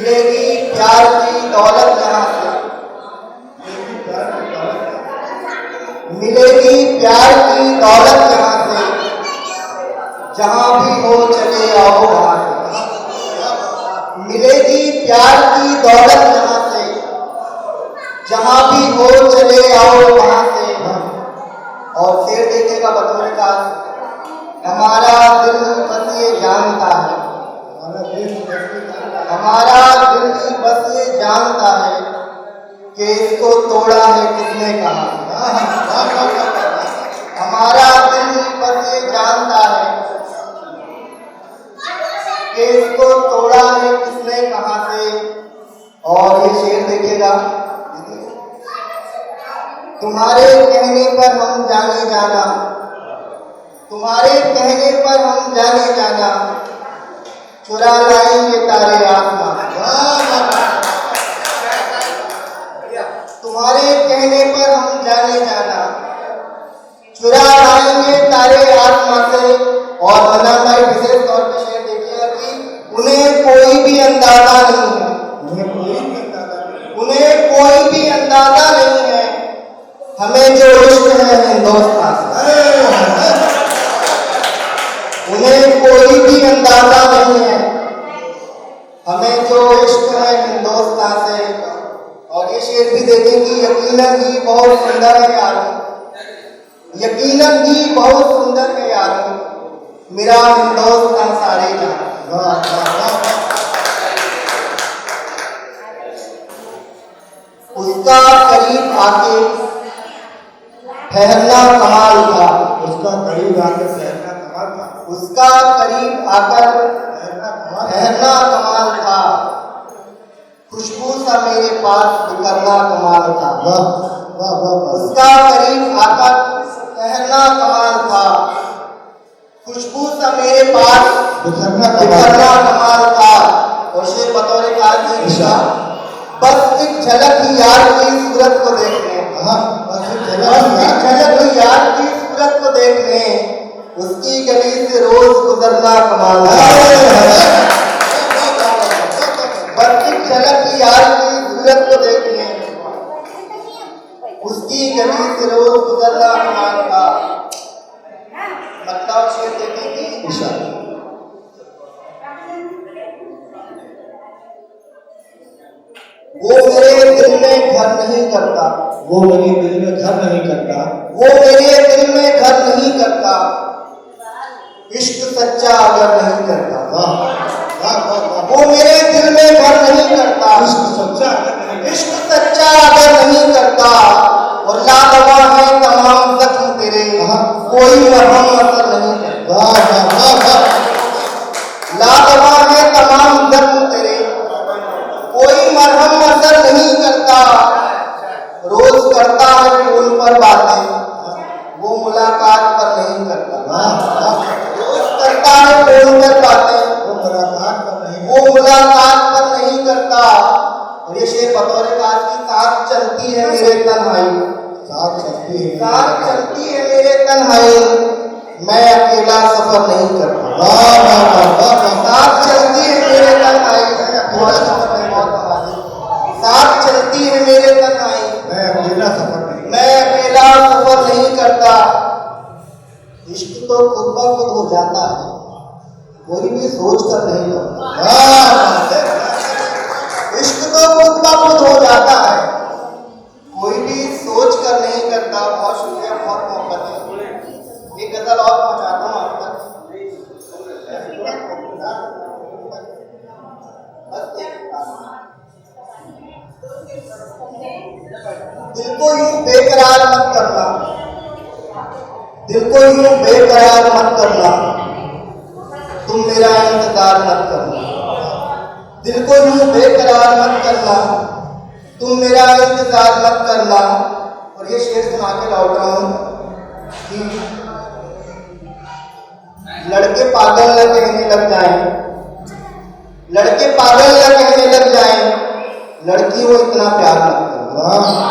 मिलेगी प्यार की दौलत जहाँ से, मिलेगी प्यार की दौलत जहाँ से, जहाँ भी हो चले आओ वहाँ से। मिलेगी प्यार की दौलत जहाँ से, जहाँ भी हो चले आओ वहाँ से। और शेर देखेगा बतौर का, हमारा दिल बस ये जानता है, हमारा दिल बस ये जानता है कि इसको तोड़ा है किसने कहा। हमारा दिल बस ये जानता है कि इसको तोड़ा है किसने कहा से। और ये शेर देखिएगा, तुम्हारे कहने पर हम जाने जाना, तुम्हारे कहने पर हम जाने जाना, चुरा लाएंगे तारे आसमां। तुम्हारे कहने पर हम जाने जाना, चुरा लाएंगे तारे आसमां से। और मना भाई विशेष तौर पर शेर देखिएगा कि उन्हें कोई भी अंदाजा नहीं है, उन्हें कोई भी अंदाजा नहीं है हमें जो इश्क है हिंदुस्तान से। उन्हें कोई भी अंदाजा नहीं है हमें जो इश्क है हिंदुस्तान से। और ये शेर भी देखें कि यकीनन ही बहुत सुंदर है यारों, यकीनन ही बहुत सुंदर है यारों, मेरा हिंदुस्तान सारे जहां। उसका करीब आके ठहरना कमाल था, उसका करीब आकर ठहरना कमाल था, उसका करीब आकर ठहरना कमाल था, खुशबू सा मेरे पास बिखरना कमाल था। उसका करीब आकर ठहरना कमाल था, खुशबू सा मेरे पास बिखरना कमाल था। और शेर बतौर का बस एक झलक ही यार की सूरत को देखने, झलक ही यार की सूरत को देखने, उसकी गली से रोज गुजरना कमाल है। बस एक झलक ही यार की सूरत को देखने, उसकी गली से रोज गुजरना कमाल था। मतलब शेर देखेंगे वो मेरे दिल में घर नहीं करता, वो मेरे दिल में घर नहीं करता, वो मेरे दिल में घर नहीं करता, इश्क सच्चा अगर नहीं करता। वो मेरे दिल में घर नहीं करता, इश्क सच्चा अगर नहीं करता। और लादवा है तमाम जख्म तेरे, कोई मरहम असर नहीं करता। लादवा है तमाम जख्म तेरे, कोई मरहम असर नहीं करता। रोज करता है फोन पर बातें, वो मुलाकात पर नहीं करता। रोज करता है फोन पर बातें, वो मुलाकात पर नहीं करता। और ये शेर बतौर काज की साथ चलती है मेरे तन्हाई, साथ चलती है, साथ चलती है मेरे तन्हाई, मैं अकेला सफर नहीं करता। साथ चलती है मेरे तन्हाई, साथ चलती है मेरे तन्हाई, मैं अकेला सफर नहीं करता। इश्क तो खुद ब खुद हो जाता है, कोई भी सोच कर नहीं करता। इश्क तो खुद ब खुद हो जाता है, कोई भी सोच कर नहीं करता। बहुत शुक्रिया, बहुत मोहब्बत है। एक गजल और पहुंचाता हूँ आप तक। दिल को यूं बेकरार मत करना, दिल को यूं बेकरार मत करना, तुम मेरा इंतजार मत करना। दिल को यूं बेकरार मत करना, तुम मेरा इंतजार मत करना। और ये शेर सुना के लौट रहा हूं कि लड़के पागल न कहने लग जाएं, लड़के पागल न कहने लग जाएं, लड़की वो इतना प्यार मत करना।